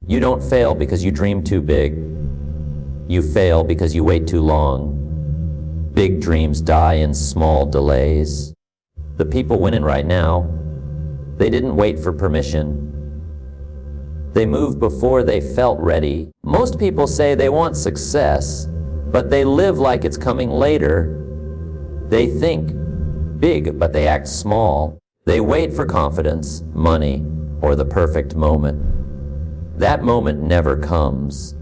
You don't fail because you dream too big. You fail because you wait too long. Big dreams die in small delays. The people winning right now, they didn't wait for permission. They moved before they felt ready. Most people say they want success, but they live like it's coming later. They think big, but they act small. They wait for confidence, money, or the perfect moment. That moment never comes.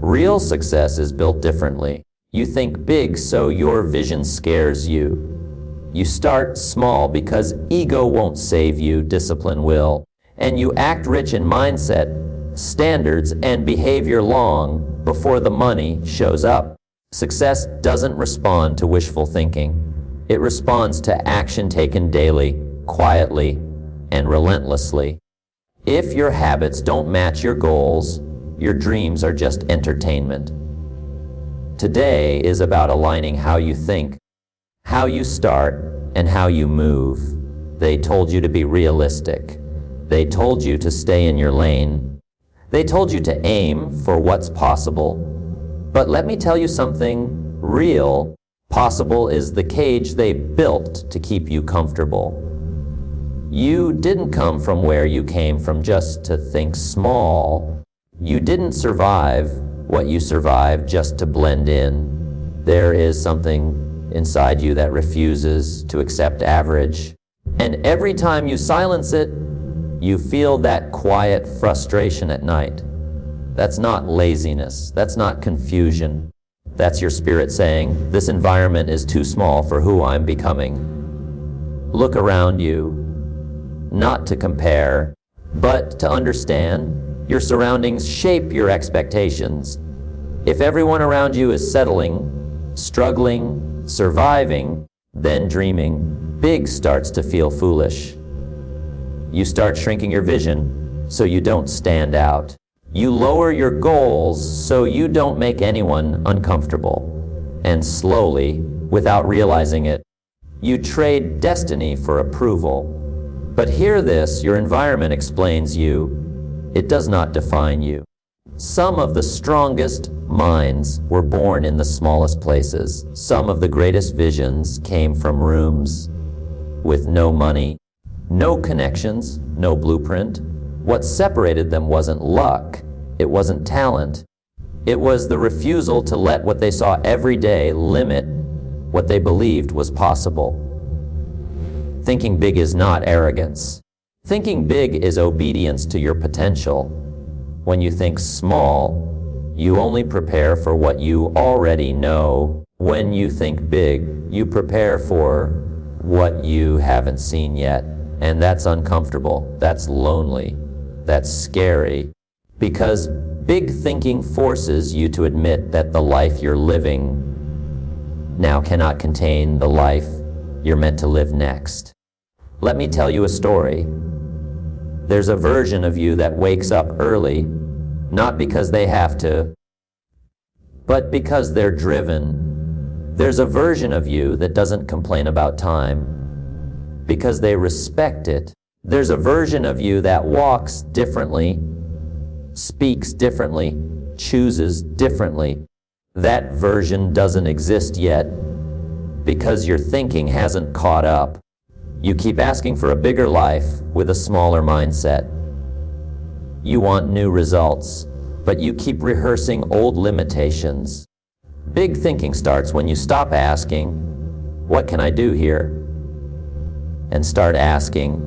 Real success is built differently. You think big so your vision scares you. You start small because ego won't save you, discipline will. And you act rich in mindset, standards, and behavior long before the money shows up. Success doesn't respond to wishful thinking. It responds to action taken daily, quietly, and relentlessly. If your habits don't match your goals, your dreams are just entertainment. Today is about aligning how you think, how you start, and how you move. They told you to be realistic. They told you to stay in your lane. They told you to aim for what's possible. But let me tell you something real. Possible is the cage they built to keep you comfortable. You didn't come from where you came from just to think small. You didn't survive what you survived just to blend in. There is something inside you that refuses to accept average. And every time you silence it, you feel that quiet frustration at night. That's not laziness. That's not confusion. That's your spirit saying, this environment is too small for who I'm becoming. Look around you, not to compare, but to understand. Your surroundings shape your expectations. If everyone around you is settling, struggling, surviving, then dreaming big starts to feel foolish. You start shrinking your vision so you don't stand out. You lower your goals so you don't make anyone uncomfortable. And slowly, without realizing it, you trade destiny for approval. But hear this, your environment explains you. It does not define you. Some of the strongest minds were born in the smallest places. Some of the greatest visions came from rooms with no money, no connections, no blueprint. What separated them wasn't luck. It wasn't talent. It was the refusal to let what they saw every day limit what they believed was possible. Thinking big is not arrogance. Thinking big is obedience to your potential. When you think small, you only prepare for what you already know. When you think big, you prepare for what you haven't seen yet. And that's uncomfortable, that's lonely, that's scary. Because big thinking forces you to admit that the life you're living now cannot contain the life you're meant to live next. Let me tell you a story. There's a version of you that wakes up early, not because they have to, but because they're driven. There's a version of you that doesn't complain about time, because they respect it. There's a version of you that walks differently, speaks differently, chooses differently. That version doesn't exist yet because your thinking hasn't caught up. You keep asking for a bigger life with a smaller mindset. You want new results, but you keep rehearsing old limitations. Big thinking starts when you stop asking, what can I do here? And start asking,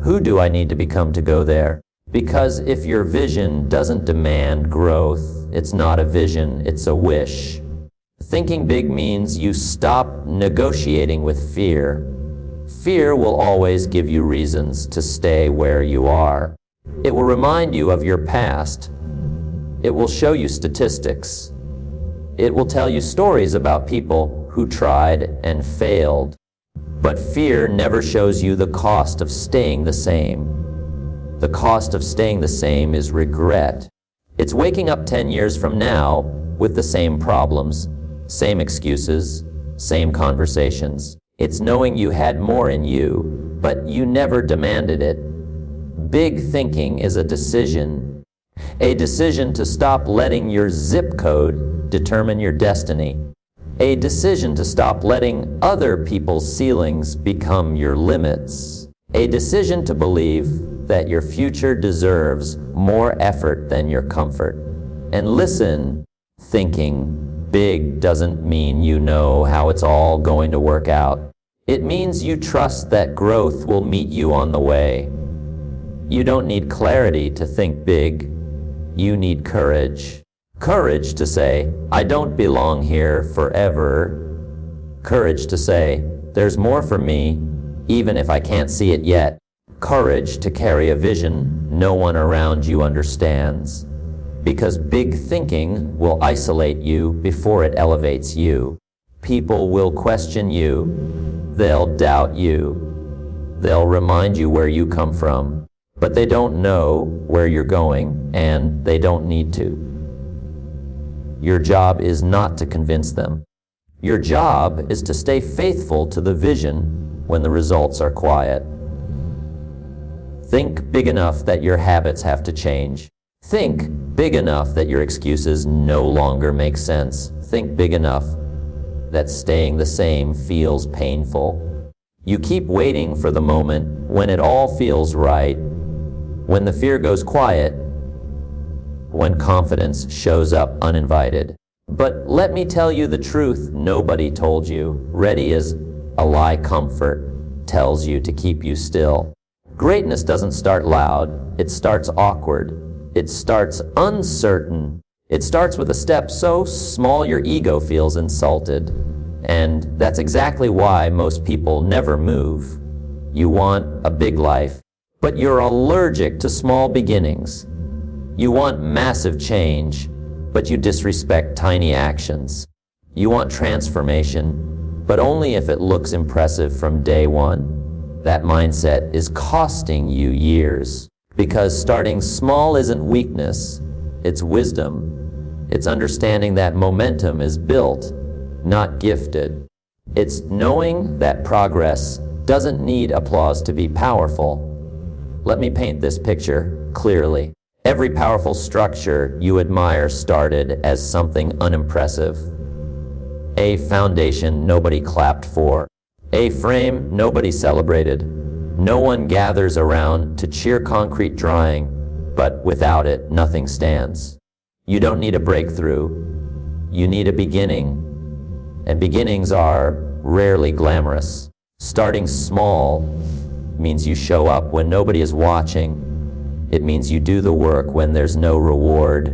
who do I need to become to go there? Because if your vision doesn't demand growth, it's not a vision, it's a wish. Thinking big means you stop negotiating with fear. Fear will always give you reasons to stay where you are. It will remind you of your past. It will show you statistics. It will tell you stories about people who tried and failed. But fear never shows you the cost of staying the same. The cost of staying the same is regret. It's waking up 10 years from now with the same problems, same excuses, same conversations. It's knowing you had more in you, but you never demanded it. Big thinking is a decision. A decision to stop letting your zip code determine your destiny. A decision to stop letting other people's ceilings become your limits. A decision to believe that your future deserves more effort than your comfort. And listen, thinking big doesn't mean you know how it's all going to work out. It means you trust that growth will meet you on the way. You don't need clarity to think big. You need courage. Courage to say, I don't belong here forever. Courage to say, there's more for me, even if I can't see it yet. Courage to carry a vision no one around you understands. Because big thinking will isolate you before it elevates you. People will question you. They'll doubt you. They'll remind you where you come from. But they don't know where you're going, and they don't need to. Your job is not to convince them. Your job is to stay faithful to the vision when the results are quiet. Think big enough that your habits have to change. Think big enough that your excuses no longer make sense. Think big enough that staying the same feels painful. You keep waiting for the moment when it all feels right, when the fear goes quiet, when confidence shows up uninvited. But let me tell you the truth nobody told you. Ready is a lie comfort tells you to keep you still. Greatness doesn't start loud. It starts awkward. It starts uncertain. It starts with a step so small your ego feels insulted. And that's exactly why most people never move. You want a big life, but you're allergic to small beginnings. You want massive change, but you disrespect tiny actions. You want transformation, but only if it looks impressive from day one. That mindset is costing you years, because starting small isn't weakness, it's wisdom. It's understanding that momentum is built, not gifted. It's knowing that progress doesn't need applause to be powerful. Let me paint this picture clearly. Every powerful structure you admire started as something unimpressive. A foundation nobody clapped for. A frame nobody celebrated. No one gathers around to cheer concrete drying, but without it, nothing stands. You don't need a breakthrough. You need a beginning. And beginnings are rarely glamorous. Starting small means you show up when nobody is watching. It means you do the work when there's no reward,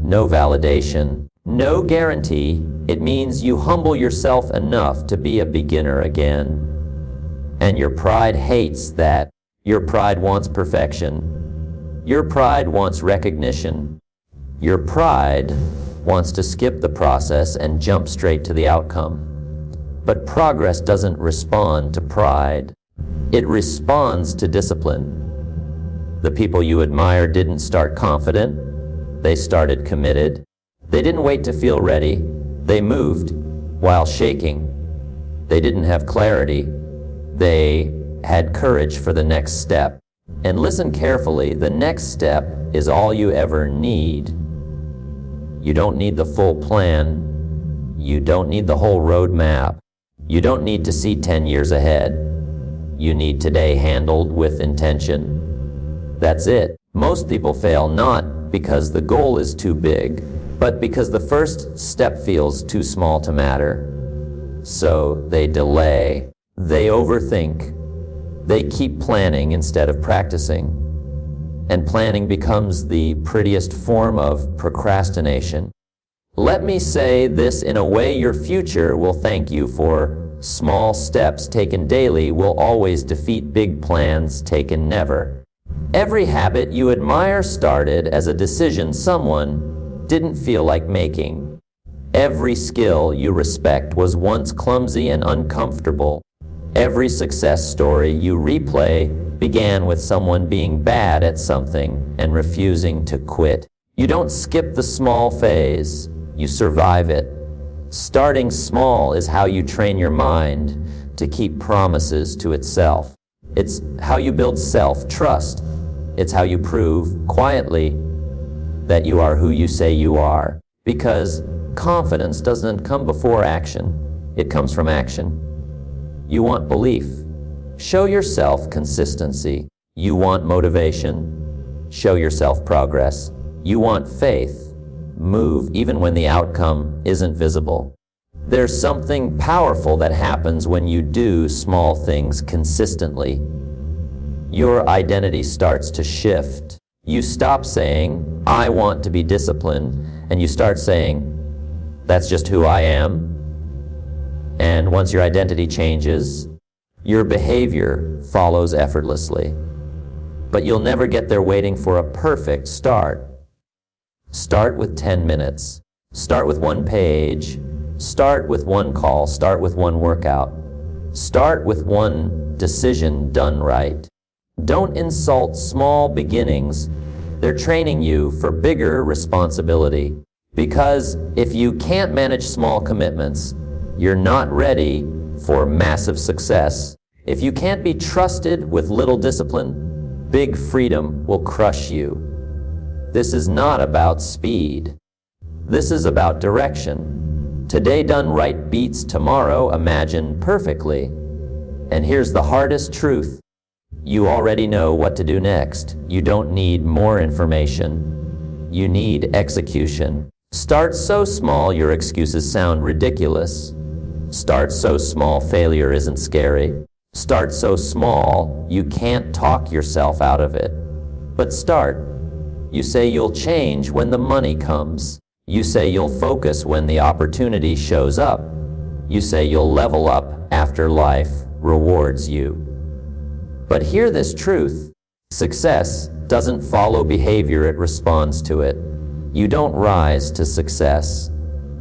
no validation, no guarantee. It means you humble yourself enough to be a beginner again. And your pride hates that. Your pride wants perfection. Your pride wants recognition. Your pride wants to skip the process and jump straight to the outcome. But progress doesn't respond to pride. It responds to discipline. The people you admire didn't start confident. They started committed. They didn't wait to feel ready. They moved while shaking. They didn't have clarity. They had courage for the next step. And listen carefully, the next step is all you ever need. You don't need the full plan. You don't need the whole roadmap. You don't need to see 10 years ahead. You need today handled with intention. That's it. Most people fail not because the goal is too big, but because the first step feels too small to matter. So they delay, they overthink, they keep planning instead of practicing. And planning becomes the prettiest form of procrastination. Let me say this in a way your future will thank you for. Small steps taken daily will always defeat big plans taken never. Every habit you admire started as a decision someone didn't feel like making. Every skill you respect was once clumsy and uncomfortable. Every success story you replay began with someone being bad at something and refusing to quit. You don't skip the small phase, you survive it. Starting small is how you train your mind to keep promises to itself. It's how you build self-trust. It's how you prove quietly that you are who you say you are. Because confidence doesn't come before action. It comes from action. You want belief. Show yourself consistency. You want motivation. Show yourself progress. You want faith. Move even when the outcome isn't visible. There's something powerful that happens when you do small things consistently. Your identity starts to shift. You stop saying, I want to be disciplined, and you start saying, that's just who I am. And once your identity changes, your behavior follows effortlessly. But you'll never get there waiting for a perfect start. Start with 10 minutes. Start with one page. Start with one call. Start with one workout. Start with one decision done right. Don't insult small beginnings. They're training you for bigger responsibility. Because if you can't manage small commitments, you're not ready for massive success. If you can't be trusted with little discipline, big freedom will crush you. This is not about speed. This is about direction. Today done right beats tomorrow imagined perfectly. And here's the hardest truth. You already know what to do next. You don't need more information. You need execution. Start so small your excuses sound ridiculous. Start so small failure isn't scary. Start so small you can't talk yourself out of it. But start. You say you'll change when the money comes. You say you'll focus when the opportunity shows up. You say you'll level up after life rewards you. But hear this truth. Success doesn't follow behavior, it responds to it. You don't rise to success.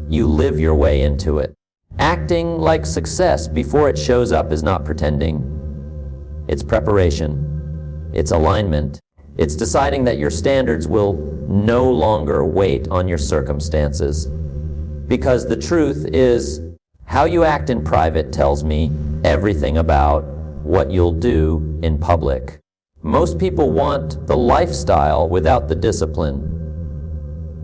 You live your way into it. Acting like success before it shows up is not pretending. It's preparation. It's alignment. It's deciding that your standards will no longer wait on your circumstances. Because the truth is, how you act in private tells me everything about what you'll do in public. Most people want the lifestyle without the discipline.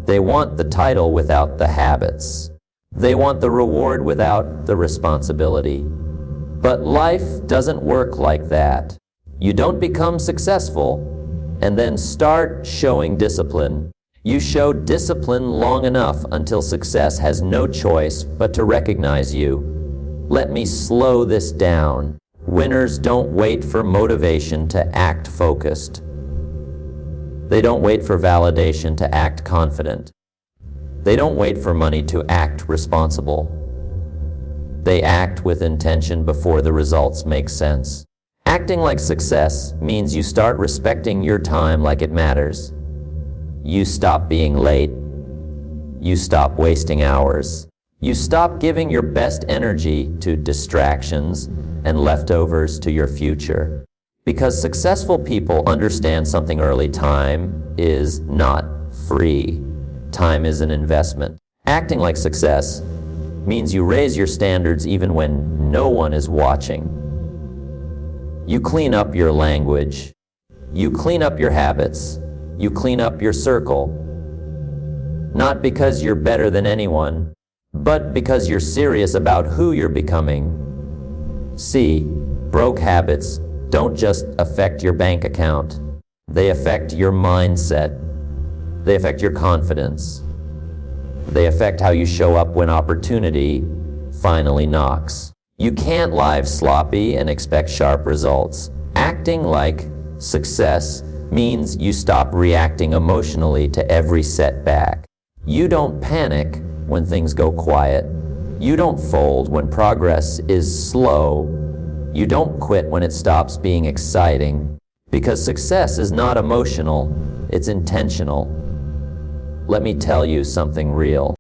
They want the title without the habits. They want the reward without the responsibility. But life doesn't work like that. You don't become successful and then start showing discipline. You show discipline long enough until success has no choice but to recognize you. Let me slow this down. Winners don't wait for motivation to act focused. They don't wait for validation to act confident. They don't wait for money to act responsible. They act with intention before the results make sense. Acting like success means you start respecting your time like it matters. You stop being late. You stop wasting hours. You stop giving your best energy to distractions and leftovers to your future. Because successful people understand something early. Time is not free. Time is an investment. Acting like success means you raise your standards even when no one is watching. You clean up your language. You clean up your habits. You clean up your circle. Not because you're better than anyone, but because you're serious about who you're becoming. See, broke habits don't just affect your bank account. They affect your mindset. They affect your confidence. They affect how you show up when opportunity finally knocks. You can't live sloppy and expect sharp results. Acting like success means you stop reacting emotionally to every setback. You don't panic when things go quiet. You don't fold when progress is slow. You don't quit when it stops being exciting. Because success is not emotional, it's intentional. Let me tell you something real.